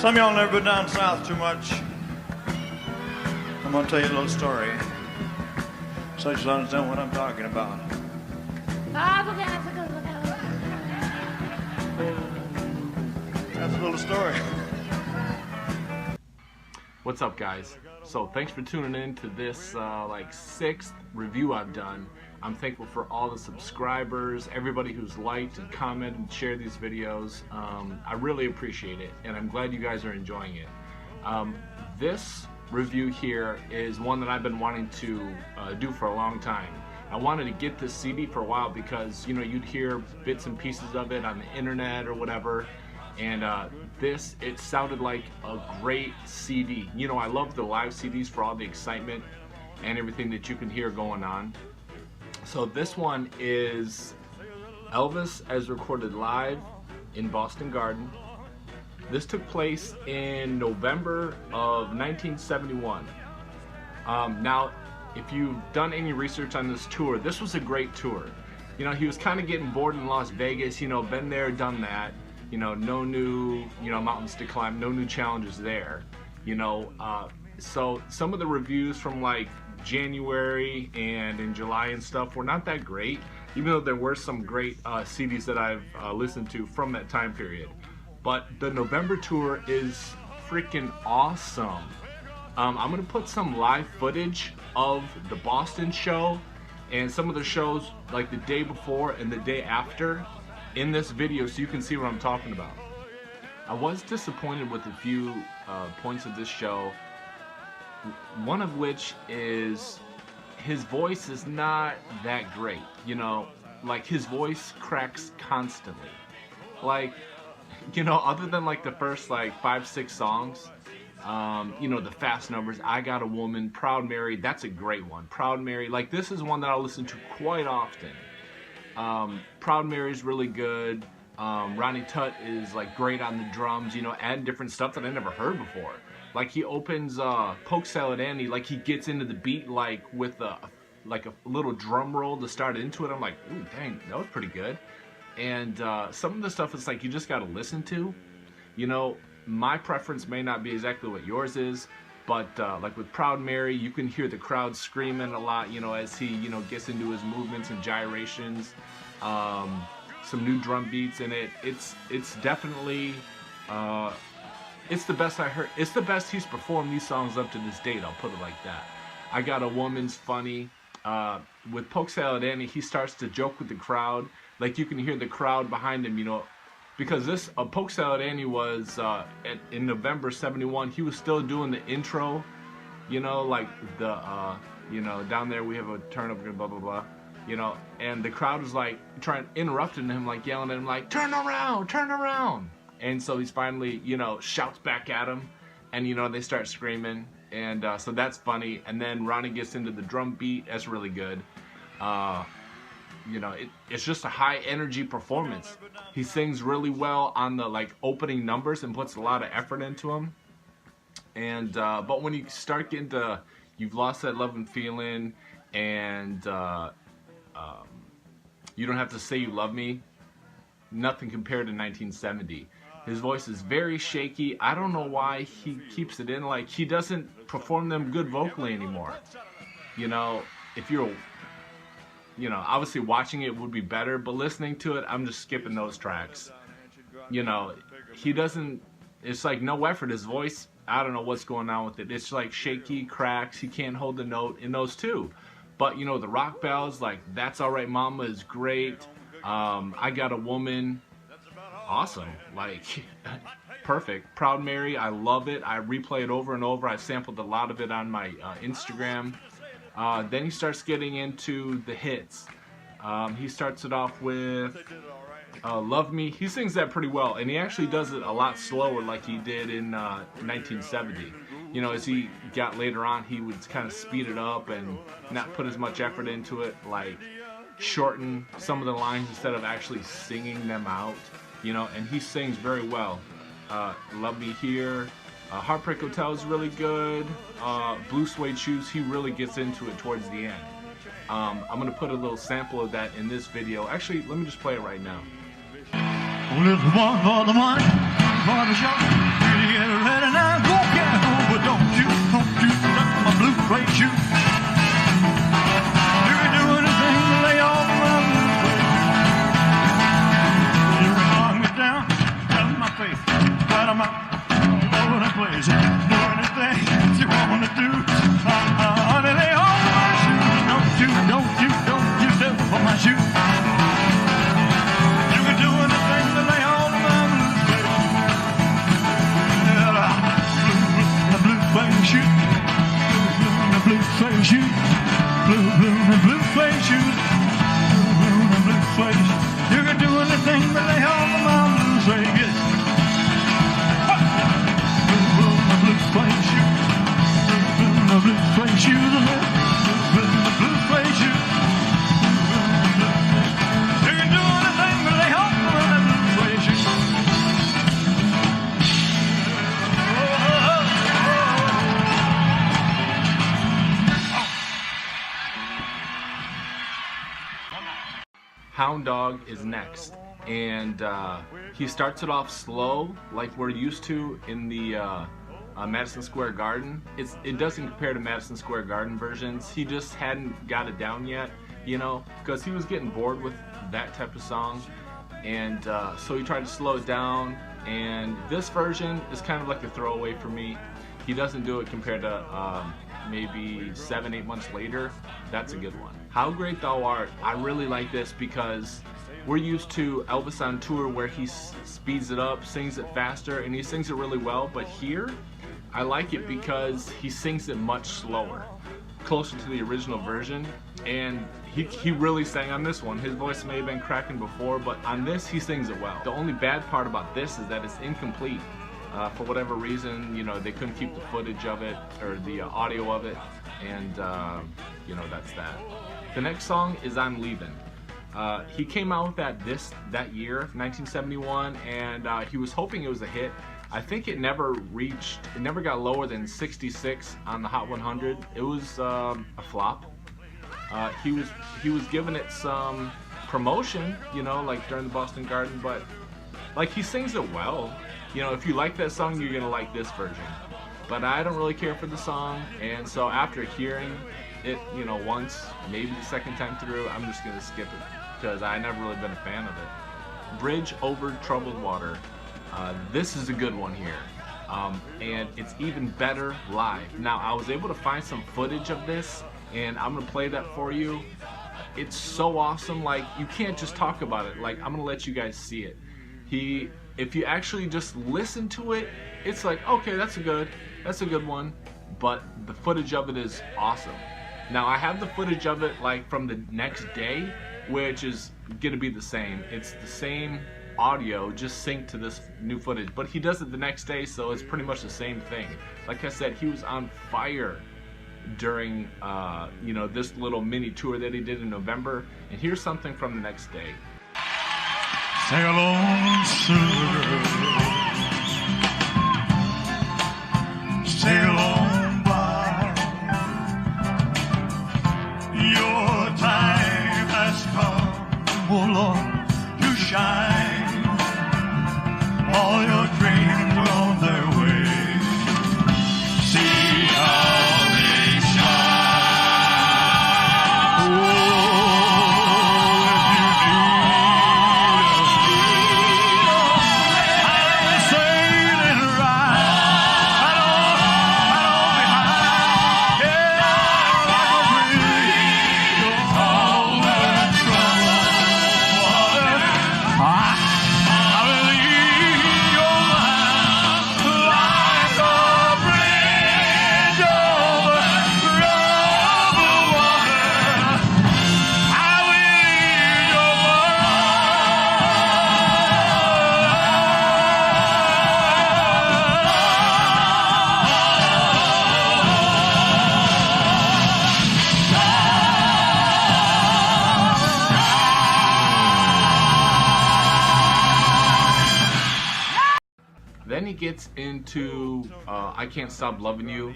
Some of y'all never been down south too much. I'm gonna tell you a little story so you'll understand what I'm talking about. That's a little story. What's up, guys? So thanks for tuning in to this like 6th review I've done. I'm thankful for all the subscribers, everybody who's liked and commented and shared these videos. I really appreciate it, and I'm glad you guys are enjoying it. This review here is one that I've been wanting to do for a long time. I wanted to get this CD for a while because, you know, you'd hear bits and pieces of it on the internet or whatever, and it sounded like a great CD. You know, I love the live CDs for all the excitement and everything that you can hear going on. So this one is Elvis as recorded live in Boston Garden. This took place in November of 1971. Now, if you've done any research on this tour, this was a great tour. You know, he was kind of getting bored in Las Vegas, you know, been there, done that. You know, no new, mountains to climb, no new challenges there. You know, so some of the reviews from like January and in July and stuff were not that great, even though there were some great CDs that I've listened to from that time period. But the November tour is freaking awesome. I'm gonna put some live footage of the Boston show and some of the shows like the day before and the day after in this video so you can see what I'm talking about. I was disappointed with a few points of this show, one of which is his voice is not that great. You know, like his voice cracks constantly. Like, you know, other than like the first like 5-6 songs, you know, the fast numbers, I Got a Woman, Proud Mary, that's a great one. Proud Mary, like this is one that I'll listen to quite often. Proud Mary's really good. Ronnie Tutt is like great on the drums, you know, adding different stuff that I never heard before. Like he opens Poke Salad Annie, like he gets into the beat like with a little drum roll to start into it. I'm like, ooh, dang, that was pretty good. And some of the stuff is like you just gotta listen to. You know, my preference may not be exactly what yours is, but like with Proud Mary, you can hear the crowd screaming a lot, you know, as he, you know, gets into his movements and gyrations. Some new drum beats in it. It's definitely it's the best I heard. It's the best he's performed these songs up to this date, I'll put it like that. I Got a Woman's funny. With Poke Salad Annie, he starts to joke with the crowd. Like you can hear the crowd behind him, you know, because this Poke Salad Annie was in November '71. He was still doing the intro, you know, like the you know, down there we have a turnip, blah blah blah, you know, and the crowd was like interrupting him, like yelling at him, like turn around, turn around. And so he's finally, you know, shouts back at him, and you know they start screaming, and so that's funny. And then Ronnie gets into the drum beat. That's really good. You know, it's just a high energy performance. He sings really well on the like opening numbers and puts a lot of effort into them. And but when you start getting to You've Lost That Love and Feeling and You Don't Have to Say You Love Me, nothing compared to 1970. His voice is very shaky. I don't know why he keeps it in. Like, he doesn't perform them good vocally anymore. You know, if you're, you know, obviously watching it would be better, but listening to it, I'm just skipping those tracks. You know, he doesn't, it's like no effort. His voice, I don't know what's going on with it. It's like shaky, cracks. He can't hold the note in those too. But, you know, the rock ballads, like That's Alright Mama is great. I Got a Woman, awesome, like perfect. Proud Mary, I love it. I replay it over and over. I sampled a lot of it on my Instagram. Then he starts getting into the hits. He starts it off with Love Me. He sings that pretty well, and he actually does it a lot slower like he did in 1970. You know, as he got later on, he would kind of speed it up and not put as much effort into it, like shorten some of the lines instead of actually singing them out. You know, and he sings very well. Love Me Here. Heartbreak Hotel is really good. Blue Suede Shoes, he really gets into it towards the end. I'm going to put a little sample of that in this video. Actually, let me just play it right now. One for the money, for the show. get ready now, go cowboy, but don't you touch my blue suede shoe. You can do anything to lay off my blue suede shoe. You can knock me down, tell my face, right on my over the place. Do anything you wanna do. Honey, lay off my shoes. Don't you step on my shoe. You can do anything to lay off my blue suede shoe. The blue suede shoe. Blue suede shoes. Blue suede shoes. You can do anything but lay off my blue suede. Get it. Blue suede shoes. The blue suede shoes. The blue suede shoes. You can do anything but lay off my blue suede shoes. Hound Dog is next, and he starts it off slow like we're used to in the Madison Square Garden. It doesn't compare to Madison Square Garden versions. He just hadn't got it down yet, you know, because he was getting bored with that type of song, and so he tried to slow it down, and this version is kind of like a throwaway for me. He doesn't do it compared to maybe 7-8 months later. That's a good one. How Great Thou Art, I really like this because we're used to Elvis on tour where he speeds it up, sings it faster, and he sings it really well, but here I like it because he sings it much slower, closer to the original version, and he really sang on this one. His voice may have been cracking before, but on this he sings it well. The only bad part about this is that it's incomplete. For whatever reason, you know, they couldn't keep the footage of it or the audio of it, and you know, that's that. The next song is I'm Leaving. He came out with that year, 1971, and he was hoping it was a hit. I think it never got lower than 66 on the Hot 100. It was a flop. He was giving it some promotion, you know, like during the Boston Garden, but like he sings it well. You know, if you like that song, you're gonna like this version. But I don't really care for the song, and so after hearing it, you know, once, maybe the second time through, I'm just gonna skip it because I never really been a fan of it. Bridge Over Troubled Water. This is a good one here, and it's even better live. Now, I was able to find some footage of this, and I'm gonna play that for you. It's so awesome. Like, you can't just talk about it. Like, I'm gonna let you guys see it. If you actually just listen to it, it's like, okay, that's a good one, but the footage of it is awesome. Now, I have the footage of it like from the next day, which is gonna be the same. It's the same audio, just synced to this new footage, but he does it the next day, so it's pretty much the same thing. Like I said, he was on fire during you know, this little mini tour that he did in November, and here's something from the next day. Sing along, sir. Sing along by. Your time has come, oh Lord, to shine. All your dreams are on their way. See how they shine. Oh, if you need. Then he gets into I Can't Stop Loving You.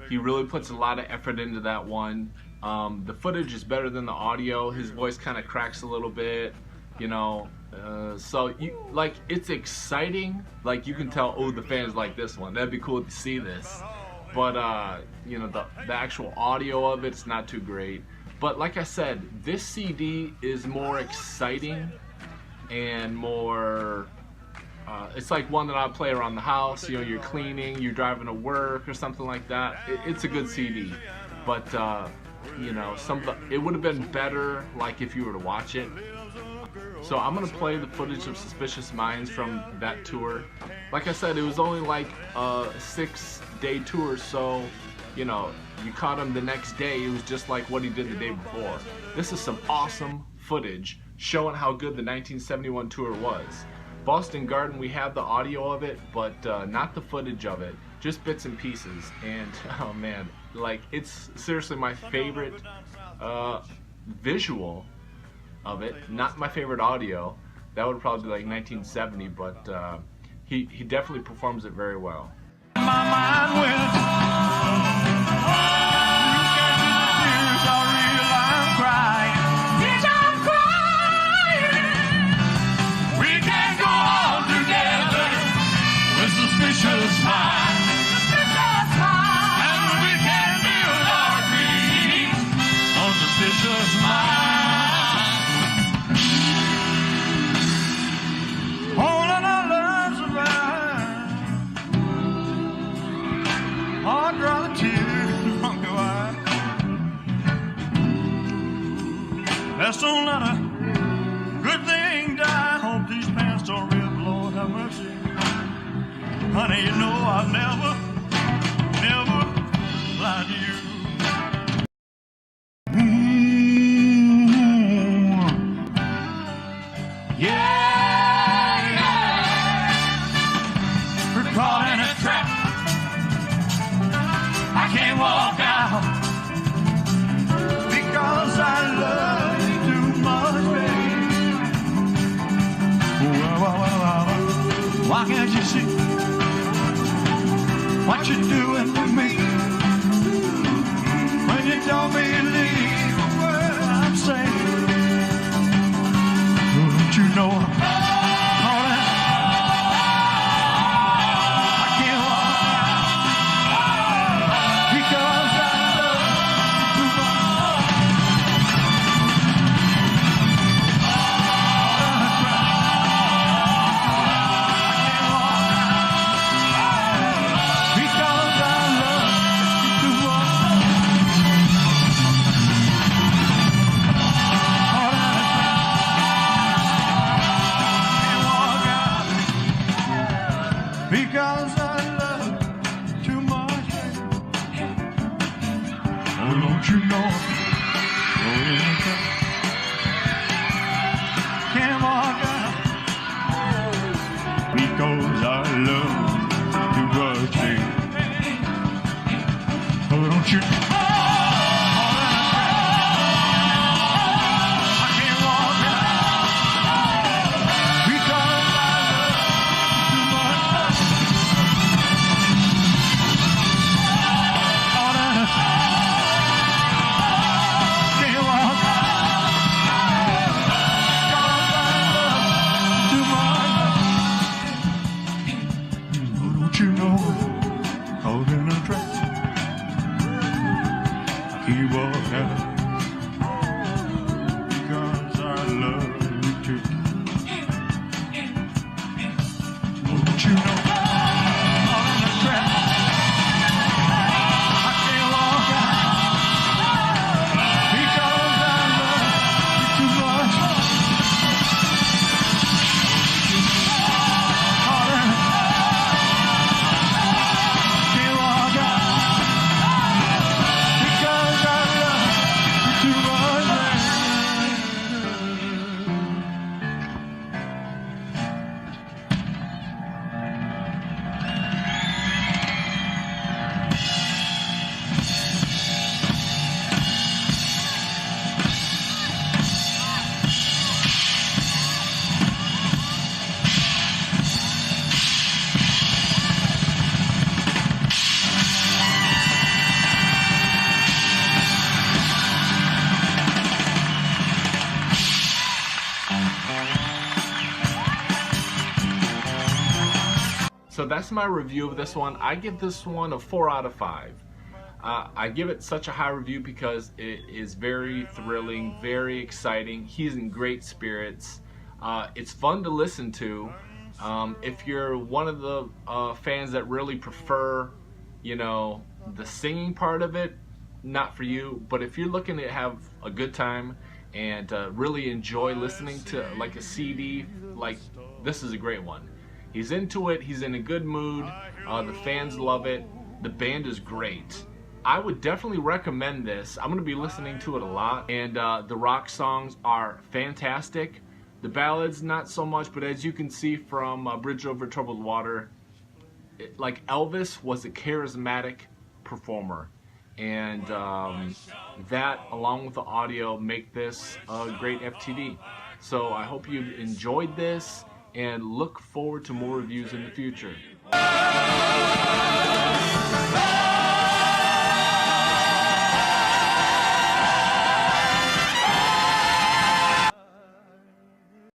He really puts a lot of effort into that one. The footage is better than the audio. His voice kind of cracks a little bit, you know, So you like, it's exciting. Like you can tell, oh, the fans like this one. That'd be cool to see this. But you know, the actual audio of it's not too great. But like I said, this CD is more exciting and more. It's like one that I play around the house. You know, you're cleaning, you're driving to work or something like that. It's a good CD. But you know, it would have been better like if you were to watch it. So I'm gonna play the footage of Suspicious Minds from that tour. Like I said, it was only like a 6-day tour, so you know, you caught him the next day. It was just like what he did the day before. This is some awesome footage showing how good the 1971 tour was. Boston Garden, we have the audio of it, but not the footage of it, just bits and pieces. And oh man, like, it's seriously my favorite visual of it, not my favorite audio. That would probably be like 1970, but he definitely performs it very well. My mind went. You can't see the tears are real. I'm crying. Bitch, I'm crying. We can't go on together with suspicious minds. And we can build our dreams on suspicious minds. Holding our loves around. Hard dry the tears from your eyes. Let's don't let a good thing die. Hope these pants don't rip, Lord have mercy. Honey, you know I'll never lie to you. Yeah, we're caught in a trap. I can't walk out because I love you too much, baby. Why can't you see what you're doing to me when you don't believe a word I'm saying? Don't you know? So that's my review of this one. I give this one a 4 out of 5. I give it such a high review because it is very thrilling, very exciting. He's in great spirits. It's fun to listen to. If you're one of the fans that really prefer, you know, the singing part of it, not for you. But if you're looking to have a good time and really enjoy listening to like a CD, like, this is a great one. He's into it. He's in a good mood. The fans love it. The band is great. I would definitely recommend this. I'm going to be listening to it a lot, and the rock songs are fantastic. The ballads, not so much, but as you can see from Bridge Over Troubled Water, like Elvis was a charismatic performer, and that, along with the audio, make this a great FTD. So I hope you enjoyed this, and look forward to more reviews in the future.